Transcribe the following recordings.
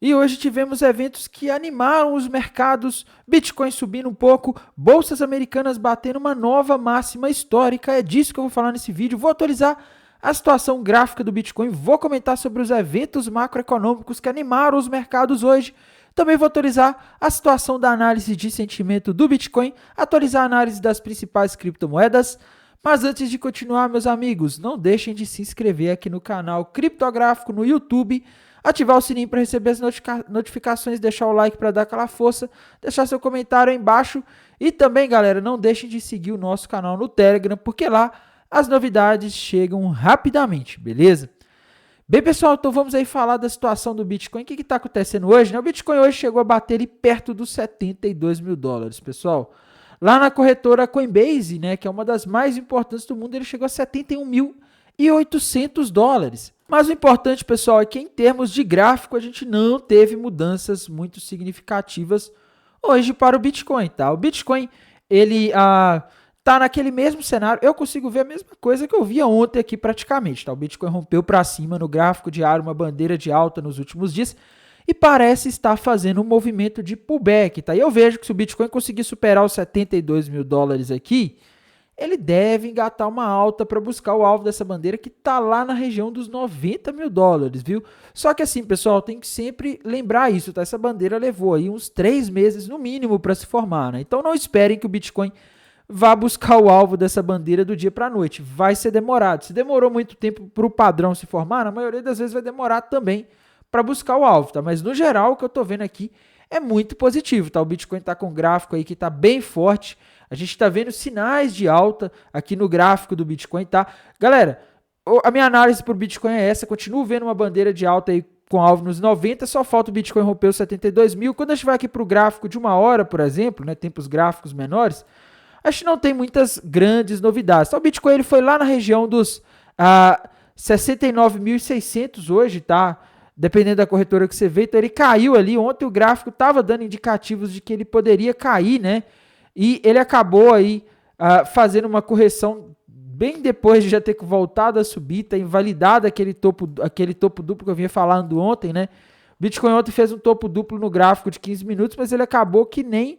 E hoje tivemos eventos que animaram os mercados, Bitcoin subindo um pouco, bolsas americanas batendo uma nova máxima histórica. É disso que eu vou falar nesse vídeo. Vou atualizar a situação gráfica do Bitcoin, vou comentar sobre os eventos macroeconômicos que animaram os mercados hoje. Também vou atualizar a situação da análise de sentimento do Bitcoin, atualizar a análise das principais criptomoedas. Mas antes de continuar, meus amigos, não deixem de se inscrever aqui no canal Criptográfico no YouTube, ativar o sininho para receber as notificações, deixar o like para dar aquela força, deixar seu comentário aí embaixo e também, galera, não deixem de seguir o nosso canal no Telegram, porque lá as novidades chegam rapidamente, beleza? Bem, pessoal, então vamos aí falar da situação do Bitcoin. O que está acontecendo hoje? O Bitcoin hoje chegou a bater ali perto dos 72 mil dólares, pessoal. Lá na corretora Coinbase, né, que é uma das mais importantes do mundo, ele chegou a 71.800 dólares. Mas o importante, pessoal, é que em termos de gráfico, a gente não teve mudanças muito significativas hoje para o Bitcoin, tá? O Bitcoin, ele tá naquele mesmo cenário. Eu consigo ver a mesma coisa que eu via ontem aqui praticamente, tá? O Bitcoin rompeu para cima no gráfico diário, uma bandeira de alta nos últimos dias e parece estar fazendo um movimento de pullback, tá? E eu vejo que se o Bitcoin conseguir superar os 72 mil dólares aqui, ele deve engatar uma alta para buscar o alvo dessa bandeira que está lá na região dos 90 mil dólares, viu? Só que assim, pessoal, tem que sempre lembrar isso, tá? Essa bandeira levou aí uns 3 meses no mínimo para se formar, né? Então não esperem que o Bitcoin vá buscar o alvo dessa bandeira do dia para a noite. Vai ser demorado. Se demorou muito tempo para o padrão se formar, na maioria das vezes vai demorar também para buscar o alvo, tá? Mas no geral, o que eu estou vendo aqui é muito positivo, tá? O Bitcoin está com um gráfico aí que está bem forte. A gente está vendo sinais de alta aqui no gráfico do Bitcoin, tá? Galera, a minha análise para o Bitcoin é essa. Continuo vendo uma bandeira de alta aí com alvo nos 90, só falta o Bitcoin romper os 72 mil. Quando a gente vai aqui para o gráfico de uma hora, por exemplo, né, tempos gráficos menores, a gente não tem muitas grandes novidades. Então, o Bitcoin ele foi lá na região dos 69.600 hoje, tá? Dependendo da corretora que você vê, então ele caiu ali. Ontem o gráfico estava dando indicativos de que ele poderia cair, né? E ele acabou aí fazendo uma correção bem depois de já ter voltado a subir, tá invalidado aquele topo duplo que eu vinha falando ontem, né? O Bitcoin ontem fez um topo duplo no gráfico de 15 minutos, mas ele acabou que nem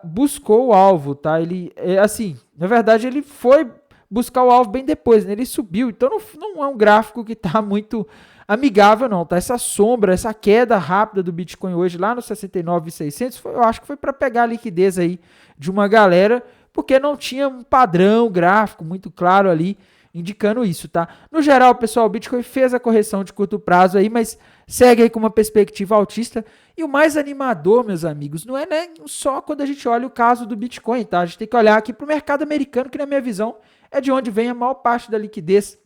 buscou o alvo, tá? Ele, assim, na verdade ele foi buscar o alvo bem depois, né? Ele subiu, então não é um gráfico que tá muito amigável não, tá? Essa sombra, essa queda rápida do Bitcoin hoje lá nos 69.600, eu acho que foi para pegar a liquidez aí de uma galera, porque não tinha um padrão gráfico muito claro ali indicando isso, tá? No geral, pessoal, o Bitcoin fez a correção de curto prazo aí, mas segue aí com uma perspectiva altista. E o mais animador, meus amigos, não é né, só quando a gente olha o caso do Bitcoin, tá? A gente tem que olhar aqui para o mercado americano, que na minha visão é de onde vem a maior parte da liquidez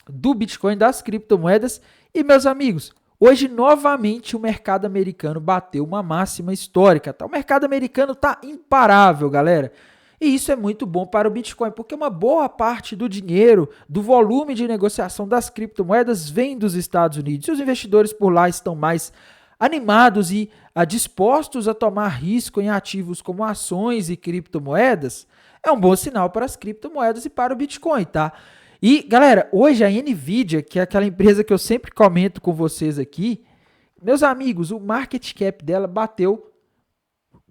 do Bitcoin, das criptomoedas. E, meus amigos, hoje novamente o mercado americano bateu uma máxima histórica, tá? O mercado americano tá imparável, galera. E isso é muito bom para o Bitcoin, porque uma boa parte do dinheiro, do volume de negociação das criptomoedas vem dos Estados Unidos. E os investidores por lá estão mais animados e dispostos a tomar risco em ativos como ações e criptomoedas. É um bom sinal para as criptomoedas e para o Bitcoin, tá? E, galera, hoje a Nvidia, que é aquela empresa que eu sempre comento com vocês aqui, meus amigos, o market cap dela bateu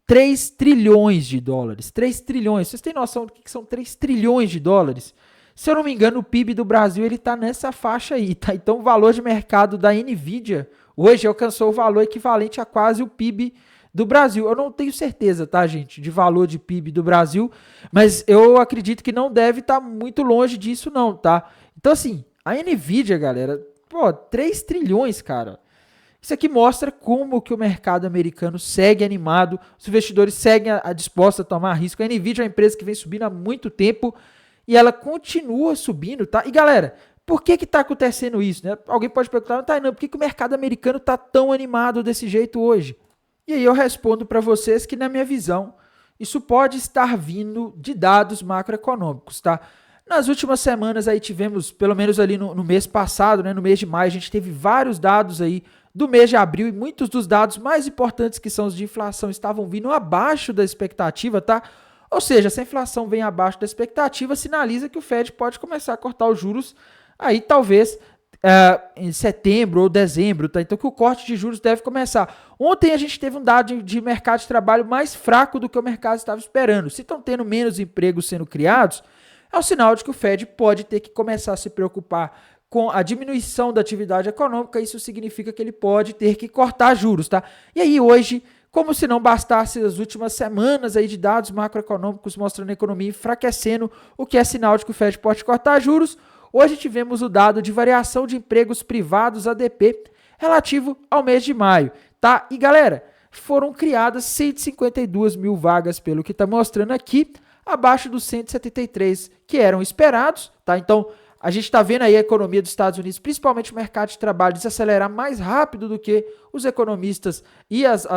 3 trilhões de dólares. 3 trilhões. Vocês têm noção do que são 3 trilhões de dólares? Se eu não me engano, o PIB do Brasil ele está nessa faixa aí, tá? Então, o valor de mercado da Nvidia hoje alcançou o valor equivalente a quase o PIB do Brasil. Eu não tenho certeza, tá, gente, de valor de PIB do Brasil, mas eu acredito que não deve estar muito longe disso, não, tá? Então, assim, a Nvidia, galera, pô, 3 trilhões, cara. Isso aqui mostra como que o mercado americano segue animado, os investidores seguem dispostos a tomar risco. A Nvidia é uma empresa que vem subindo há muito tempo e ela continua subindo, tá? E galera, por que está acontecendo isso, né? Alguém pode perguntar, tá, não, por que o mercado americano está tão animado desse jeito hoje? E aí eu respondo para vocês que, na minha visão, isso pode estar vindo de dados macroeconômicos, tá? Nas últimas semanas aí tivemos, pelo menos ali no mês passado, né, no mês de maio, a gente teve vários dados aí do mês de abril e muitos dos dados mais importantes, que são os de inflação, estavam vindo abaixo da expectativa, tá? Ou seja, se a inflação vem abaixo da expectativa, sinaliza que o Fed pode começar a cortar os juros aí talvez em setembro ou dezembro, tá? Então que o corte de juros deve começar. Ontem a gente teve um dado de mercado de trabalho mais fraco do que o mercado estava esperando. Se estão tendo menos empregos sendo criados, é um sinal de que o Fed pode ter que começar a se preocupar com a diminuição da atividade econômica. Isso significa que ele pode ter que cortar juros, tá? E aí hoje, como se não bastasse as últimas semanas aí de dados macroeconômicos mostrando a economia enfraquecendo, o que é sinal de que o Fed pode cortar juros, hoje tivemos o dado de variação de empregos privados ADP relativo ao mês de maio, tá? E galera, foram criadas 152 mil vagas, pelo que está mostrando aqui, abaixo dos 173 que eram esperados, tá? Então, a gente está vendo aí a economia dos Estados Unidos, principalmente o mercado de trabalho, desacelerar mais rápido do que os economistas e as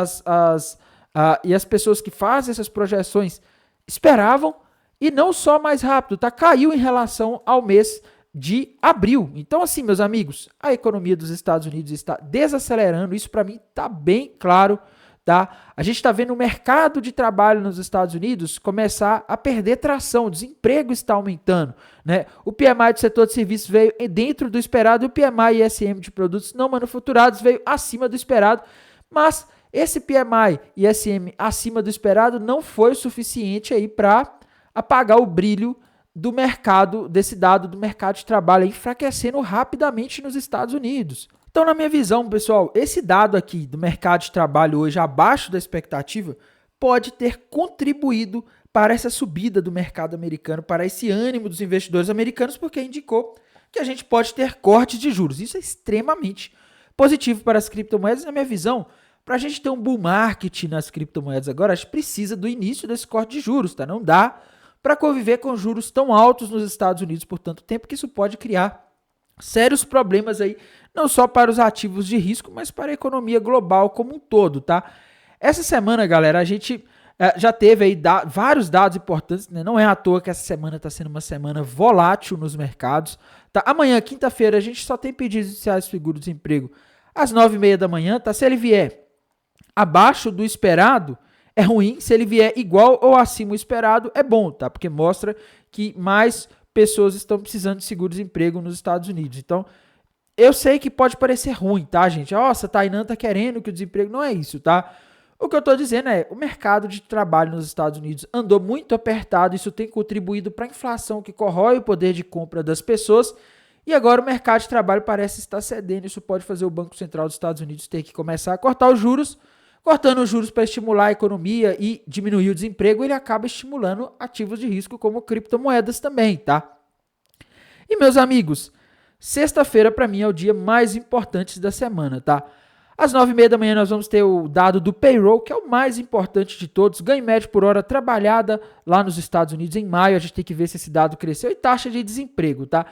pessoas que fazem essas projeções esperavam, e não só mais rápido, tá? Caiu em relação ao mês de abril. Então, assim, meus amigos, a economia dos Estados Unidos está desacelerando, isso para mim está bem claro, tá? A gente está vendo o mercado de trabalho nos Estados Unidos começar a perder tração, o desemprego está aumentando, né? O PMI do setor de serviços veio dentro do esperado e o PMI ISM de produtos não manufaturados veio acima do esperado, mas esse PMI ISM acima do esperado não foi o suficiente aí para apagar o brilho do mercado, desse dado do mercado de trabalho enfraquecendo rapidamente nos Estados Unidos. Então, na minha visão, pessoal, esse dado aqui do mercado de trabalho hoje abaixo da expectativa pode ter contribuído para essa subida do mercado americano, para esse ânimo dos investidores americanos, porque indicou que a gente pode ter cortes de juros. Isso é extremamente positivo para as criptomoedas. Na minha visão, para a gente ter um bull market nas criptomoedas agora, a gente precisa do início desse corte de juros, tá? Não dá para conviver com juros tão altos nos Estados Unidos por tanto tempo, que isso pode criar sérios problemas aí, não só para os ativos de risco, mas para a economia global como um todo, tá? Essa semana, galera, a gente já teve aí vários dados importantes, né? Não é à toa que essa semana está sendo uma semana volátil nos mercados, tá? Amanhã, quinta-feira, a gente só tem pedidos iniciais de seguro-desemprego às 9h30 da manhã, tá? Se ele vier abaixo do esperado, é ruim. Se ele vier igual ou acima do esperado, é bom, tá? Porque mostra que mais pessoas estão precisando de seguro-desemprego nos Estados Unidos. Então, eu sei que pode parecer ruim, tá, gente? Nossa, a Tainan tá querendo que o desemprego... Não é isso, tá? O que eu tô dizendo é, o mercado de trabalho nos Estados Unidos andou muito apertado, isso tem contribuído para a inflação que corrói o poder de compra das pessoas, e agora o mercado de trabalho parece estar cedendo. Isso pode fazer o Banco Central dos Estados Unidos ter que começar a cortar os juros. Cortando os juros para estimular a economia e diminuir o desemprego, ele acaba estimulando ativos de risco como criptomoedas também, tá? E meus amigos, sexta-feira para mim é o dia mais importante da semana, tá? Às 9h30 da manhã nós vamos ter o dado do payroll, que é o mais importante de todos, ganho médio por hora trabalhada lá nos Estados Unidos em maio. A gente tem que ver se esse dado cresceu, e taxa de desemprego, tá?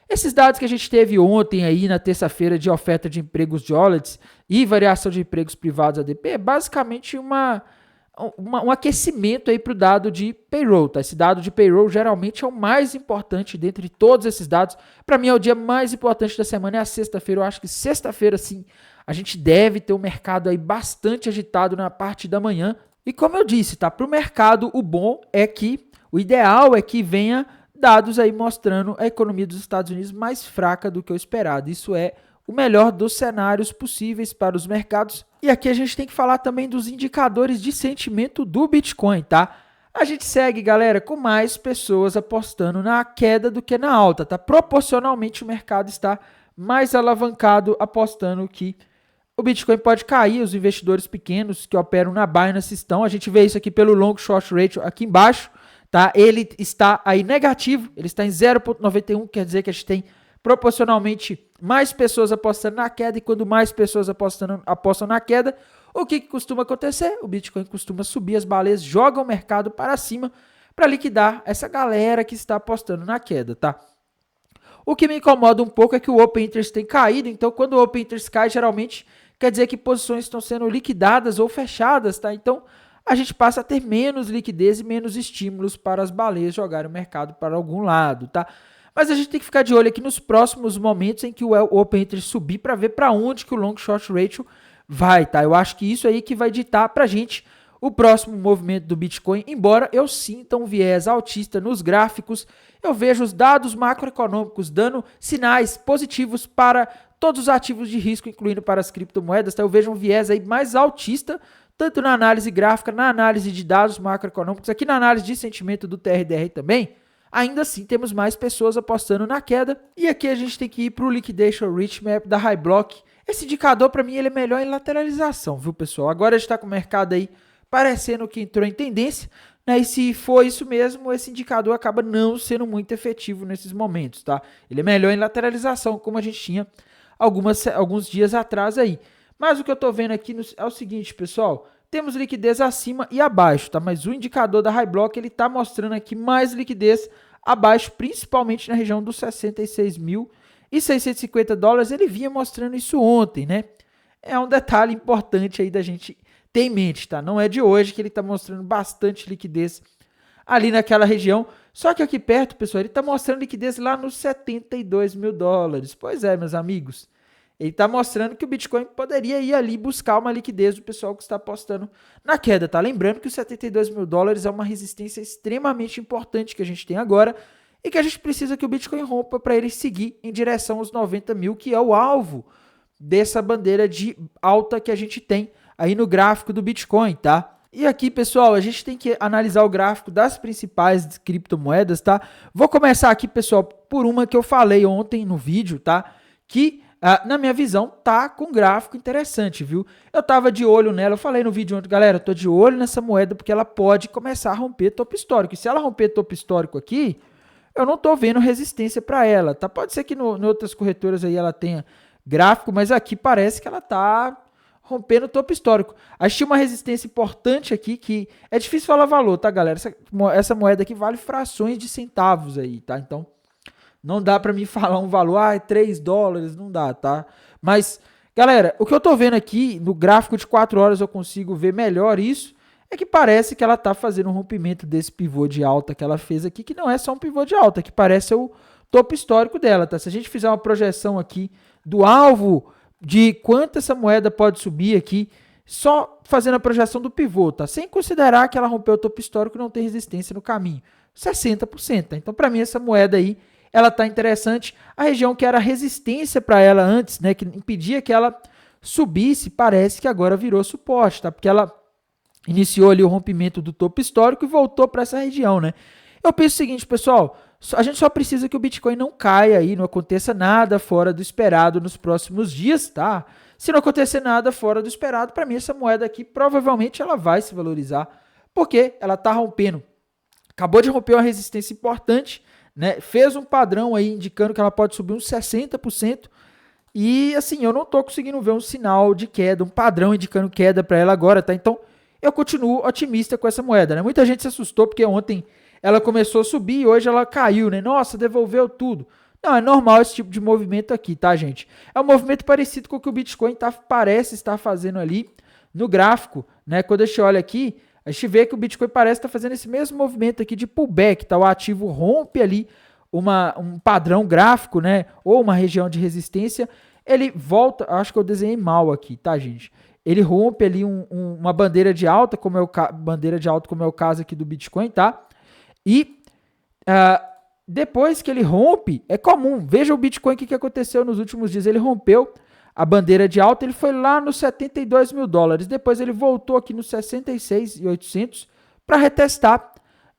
Esses dados que a gente teve ontem aí na terça-feira de oferta de empregos jobs e variação de empregos privados ADP é basicamente um aquecimento aí para o dado de payroll, tá? Esse dado de payroll geralmente é o mais importante dentre todos esses dados. Para mim é o dia mais importante da semana, é a sexta-feira. Eu acho que sexta-feira, sim, a gente deve ter um mercado aí bastante agitado na parte da manhã. E como eu disse, tá? Para o mercado, o ideal é que venha dados aí mostrando a economia dos Estados Unidos mais fraca do que o esperado. Isso é o melhor dos cenários possíveis para os mercados. E aqui a gente tem que falar também dos indicadores de sentimento do Bitcoin, tá? A gente segue, galera, com mais pessoas apostando na queda do que na alta, tá? Proporcionalmente o mercado está mais alavancado, apostando que o Bitcoin pode cair. Os investidores pequenos que operam na Binance estão. A gente vê isso aqui pelo long short ratio aqui embaixo. Tá? Ele está aí negativo, ele está em 0,91, quer dizer que a gente tem proporcionalmente mais pessoas apostando na queda, e quando mais pessoas apostam na queda, o que costuma acontecer? O Bitcoin costuma subir, as baleias jogam o mercado para cima para liquidar essa galera que está apostando na queda, tá? O que me incomoda um pouco é que o Open Interest tem caído, então quando o Open Interest cai, geralmente quer dizer que posições estão sendo liquidadas ou fechadas, tá? Então, a gente passa a ter menos liquidez e menos estímulos para as baleias jogarem o mercado para algum lado, tá? Mas a gente tem que ficar de olho aqui nos próximos momentos em que o Open Interest subir para ver para onde que o Long Short Ratio vai, tá? Eu acho que isso aí que vai ditar para a gente o próximo movimento do Bitcoin, embora eu sinta um viés altista nos gráficos, eu vejo os dados macroeconômicos dando sinais positivos para todos os ativos de risco, incluindo para as criptomoedas, então eu vejo um viés aí mais altista, tanto na análise gráfica, na análise de dados macroeconômicos, aqui na análise de sentimento do TRDR também. Ainda assim, temos mais pessoas apostando na queda. E aqui a gente tem que ir para o Liquidation Rich Map da HighBlock. Esse indicador, para mim, ele é melhor em lateralização, viu, pessoal? Agora a gente está com o mercado aí parecendo que entrou em tendência, né? E se for isso mesmo, esse indicador acaba não sendo muito efetivo nesses momentos, tá? Ele é melhor em lateralização, como a gente tinha alguns dias atrás aí. Mas o que eu estou vendo aqui é o seguinte, pessoal. Temos liquidez acima e abaixo, tá? Mas o indicador da HighBlock, ele está mostrando aqui mais liquidez abaixo, principalmente na região dos 66.650 dólares. Ele vinha mostrando isso ontem, né? É um detalhe importante aí da gente ter em mente, tá? Não é de hoje que ele está mostrando bastante liquidez ali naquela região. Só que aqui perto, pessoal, ele está mostrando liquidez lá nos 72 mil dólares. Pois é, meus amigos. Ele está mostrando que o Bitcoin poderia ir ali buscar uma liquidez do pessoal que está apostando na queda, tá? Lembrando que os 72 mil dólares é uma resistência extremamente importante que a gente tem agora e que a gente precisa que o Bitcoin rompa para ele seguir em direção aos 90 mil, que é o alvo dessa bandeira de alta que a gente tem aí no gráfico do Bitcoin, tá? E aqui, pessoal, a gente tem que analisar o gráfico das principais criptomoedas, tá? Vou começar aqui, pessoal, por uma que eu falei ontem no vídeo, tá? Que na minha visão, tá com um gráfico interessante, viu? Eu tava de olho nela, eu falei no vídeo ontem, galera, eu tô de olho nessa moeda porque ela pode começar a romper topo histórico. E se ela romper topo histórico aqui, eu não tô vendo resistência para ela, tá? Pode ser que em outras corretoras aí ela tenha gráfico, mas aqui parece que ela tá rompendo topo histórico. Achei uma resistência importante aqui, que é difícil falar valor, tá, galera? Essa moeda aqui vale frações de centavos aí, tá? Então, não dá para mim falar um valor, 3 dólares, não dá, tá? Mas, galera, o que eu tô vendo aqui, no gráfico de 4 horas eu consigo ver melhor isso, é que parece que ela tá fazendo um rompimento desse pivô de alta que ela fez aqui, que não é só um pivô de alta, que parece o topo histórico dela, tá? Se a gente fizer uma projeção aqui do alvo de quanto essa moeda pode subir aqui, só fazendo a projeção do pivô, tá? Sem considerar que ela rompeu o topo histórico e não tem resistência no caminho. 60%, tá? Então, para mim, essa moeda aí, ela está interessante. A região que era resistência para ela antes, né, que impedia que ela subisse, parece que agora virou suporte, tá? Porque ela iniciou ali o rompimento do topo histórico e voltou para essa região, né? Eu penso o seguinte, pessoal, a gente só precisa que o Bitcoin não caia aí, não aconteça nada fora do esperado nos próximos dias, tá? Se não acontecer nada fora do esperado, para mim essa moeda aqui provavelmente ela vai se valorizar, porque ela está rompendo. Acabou de romper uma resistência importante, né? Fez um padrão aí indicando que ela pode subir uns 60%. E assim, eu não estou conseguindo ver um sinal de queda, um padrão indicando queda para ela agora, tá? Então, eu continuo otimista com essa moeda, né? Muita gente se assustou porque ontem ela começou a subir e hoje ela caiu, né? Nossa, devolveu tudo. Não, é normal esse tipo de movimento aqui, tá, gente? É um movimento parecido com o que o Bitcoin parece estar fazendo ali no gráfico, né? Quando a gente olha aqui, a gente vê que o Bitcoin parece estar fazendo esse mesmo movimento aqui de pullback, tá? O ativo rompe ali um padrão gráfico, né? Ou uma região de resistência, ele volta, acho que eu desenhei mal aqui, tá, gente? Ele rompe ali uma bandeira de alta, como é o caso aqui do Bitcoin, tá? E depois que ele rompe, é comum, veja o Bitcoin, o que aconteceu nos últimos dias, ele rompeu a bandeira de alta, ele foi lá nos 72 mil dólares. Depois ele voltou aqui nos 66.800 para retestar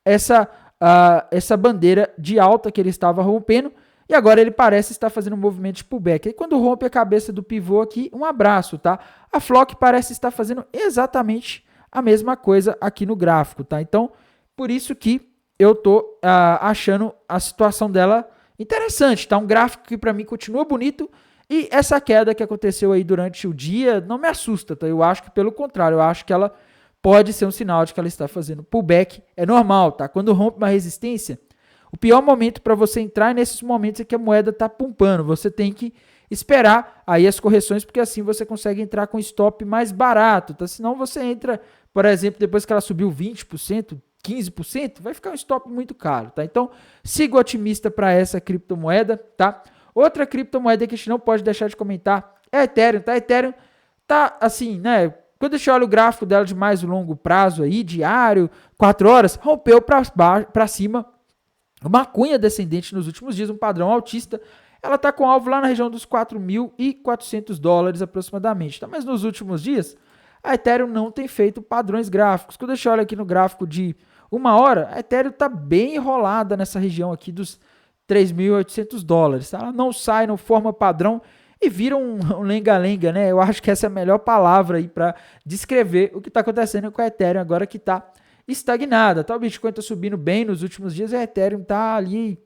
essa bandeira de alta que ele estava rompendo. E agora ele parece estar fazendo um movimento de pullback. E quando rompe a cabeça do pivô aqui, um abraço, tá? A Flock parece estar fazendo exatamente a mesma coisa aqui no gráfico, tá? Então, por isso que eu tô achando a situação dela interessante, tá? Um gráfico que para mim continua bonito. E essa queda que aconteceu aí durante o dia não me assusta, tá? Eu acho que pelo contrário, eu acho que ela pode ser um sinal de que ela está fazendo pullback. É normal, tá? Quando rompe uma resistência, o pior momento para você entrar é nesses momentos é que a moeda está pumpando. Você tem que esperar aí as correções, porque assim você consegue entrar com stop mais barato, tá? Senão você entra, por exemplo, depois que ela subiu 20%, 15%, vai ficar um stop muito caro, tá? Então, siga otimista para essa criptomoeda, tá? Outra criptomoeda que a gente não pode deixar de comentar é Ethereum, tá? Ethereum tá assim, né? quando a gente olha o gráfico dela de mais longo prazo aí, diário, 4 horas, rompeu para cima, uma cunha descendente nos últimos dias, um padrão altista. Ela está com alvo lá na região dos $4.400 aproximadamente. Tá? Mas nos últimos dias, a Ethereum não tem feito padrões gráficos. Quando a gente olha aqui no gráfico de 1 hora, a Ethereum está bem enrolada nessa região aqui dos $3.800. Tá? Ela não sai, não forma padrão e vira um lenga-lenga, né? Eu acho que essa é a melhor palavra aí para descrever o que está acontecendo com a Ethereum agora que está estagnada. Tá? O Bitcoin está subindo bem nos últimos dias e a Ethereum está ali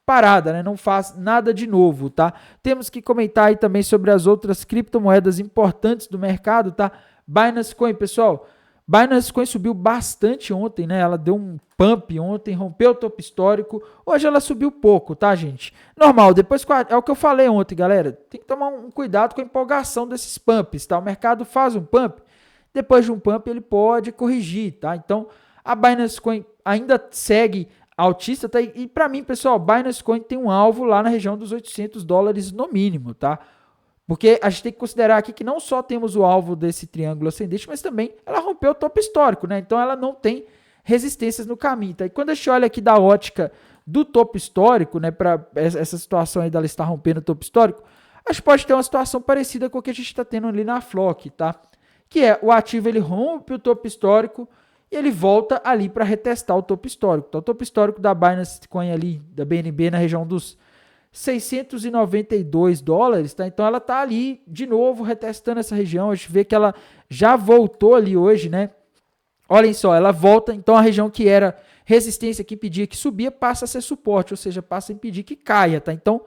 parada, né? Não faz nada de novo, tá? Temos que comentar aí também sobre as outras criptomoedas importantes do mercado, tá? Binance Coin, pessoal. Binance Coin subiu bastante ontem, né? Ela deu um pump ontem, rompeu o topo histórico. Hoje ela subiu pouco, tá, gente? Normal, depois é o que eu falei ontem, galera. Tem que tomar um cuidado com a empolgação desses pumps, tá? O mercado faz um pump, depois de um pump ele pode corrigir, tá? Então, a Binance Coin ainda segue altista, tá? E para mim, pessoal, Binance Coin tem um alvo lá na região dos $800 no mínimo, tá? Porque a gente tem que considerar aqui que não só temos o alvo desse triângulo ascendente, mas também ela rompeu o topo histórico, né? Então ela não tem resistências no caminho, tá? E quando a gente olha aqui da ótica do topo histórico, né, para essa situação aí dela estar rompendo o topo histórico, a gente pode ter uma situação parecida com o que a gente está tendo ali na Flock, tá? Que é o ativo ele rompe o topo histórico e ele volta ali para retestar o topo histórico. Então, o topo histórico da Binance Coin ali, da BNB, na região dos $692, tá? Então, ela tá ali, de novo, retestando essa região. A gente vê que ela já voltou ali hoje, né? Olhem só, ela volta, então a região que era resistência, que impedia que subia, passa a ser suporte, ou seja, passa a impedir que caia, tá? Então,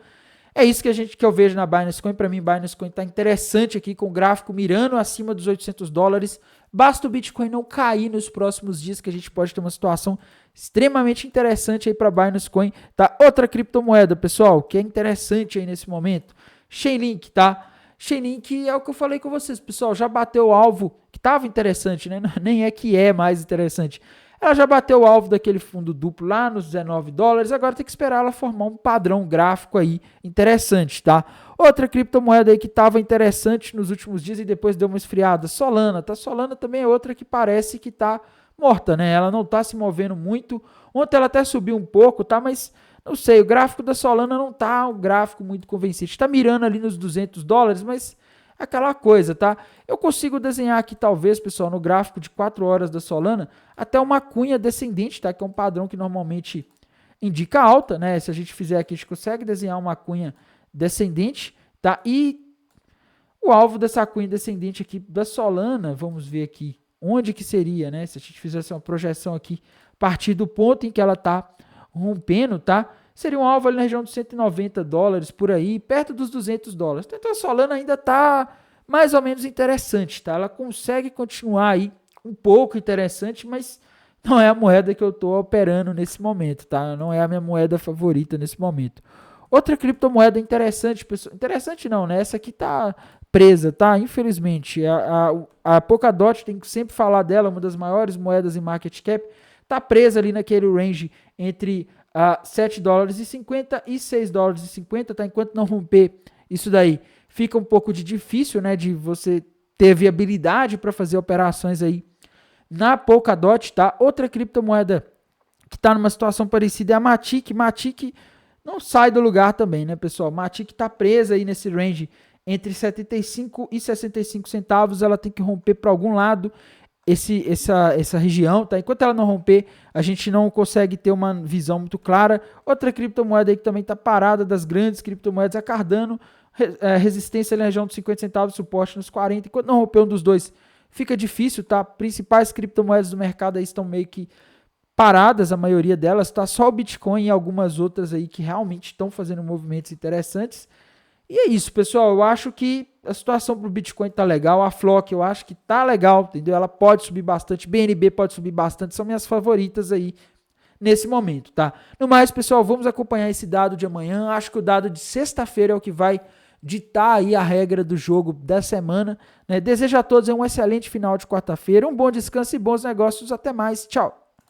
é isso que eu vejo na Binance Coin. Para mim, Binance Coin está interessante aqui, com o gráfico mirando acima dos $800. Basta o Bitcoin não cair nos próximos dias, que a gente pode ter uma situação extremamente interessante aí para Binance Coin. Tá? Outra criptomoeda, pessoal, que é interessante aí nesse momento, Chainlink, tá? Chainlink é o que eu falei com vocês, pessoal, já bateu o alvo, que estava interessante, né? Nem é que é mais interessante. Ela já bateu o alvo daquele fundo duplo lá nos $19, agora tem que esperar ela formar um padrão gráfico aí interessante, tá? Outra criptomoeda aí que estava interessante nos últimos dias e depois deu uma esfriada, Solana, tá? Solana também é outra que parece que tá morta, né? Ela não tá se movendo muito. Ontem ela até subiu um pouco, tá? Mas não sei, o gráfico da Solana não tá um gráfico muito convincente. Tá mirando ali nos $200, mas aquela coisa, tá? Eu consigo desenhar aqui, talvez, pessoal, no gráfico de 4 horas da Solana, até uma cunha descendente, tá? Que é um padrão que normalmente indica alta, né? Se a gente fizer aqui, a gente consegue desenhar uma cunha descendente, tá? E o alvo dessa cunha descendente aqui da Solana, vamos ver aqui onde que seria, né? Se a gente fizesse uma projeção aqui, a partir do ponto em que ela tá rompendo, tá? Seria um alvo ali na região dos $190 por aí, perto dos $200. Então a Solana ainda está mais ou menos interessante, tá? Ela consegue continuar aí um pouco interessante, mas não é a moeda que eu estou operando nesse momento, tá? Não é a minha moeda favorita nesse momento. Outra criptomoeda interessante, pessoal, interessante não, né? Essa aqui tá presa, tá? Infelizmente, a Polkadot, tem que sempre falar dela, uma das maiores moedas em market cap, tá presa ali naquele range entre $7,50 e $6,50, tá? Enquanto não romper isso daí, fica um pouco difícil, né, de você ter viabilidade para fazer operações aí na Polkadot, tá? Outra criptomoeda que está numa situação parecida é a Matic. Matic não sai do lugar também, né, pessoal? Matic está presa aí nesse range entre 75 e 65 centavos, ela tem que romper para algum lado essa região, tá? Enquanto ela não romper, a gente não consegue ter uma visão muito clara. Outra criptomoeda aí que também está parada das grandes criptomoedas, a Cardano, resistência na região dos 50 centavos, suporte nos 40. Enquanto não romper um dos dois, fica difícil, tá? Principais criptomoedas do mercado aí estão meio que paradas, a maioria delas, tá? Só o Bitcoin e algumas outras aí que realmente estão fazendo movimentos interessantes. E é isso, pessoal. Eu acho que a situação para o Bitcoin tá legal. A Flock eu acho que tá legal, entendeu? Ela pode subir bastante. BNB pode subir bastante. São minhas favoritas aí nesse momento, tá? No mais, pessoal, vamos acompanhar esse dado de amanhã. Acho que o dado de sexta-feira é o que vai ditar aí a regra do jogo da semana, né? Desejo a todos um excelente final de quarta-feira, um bom descanso e bons negócios. Até mais. Tchau.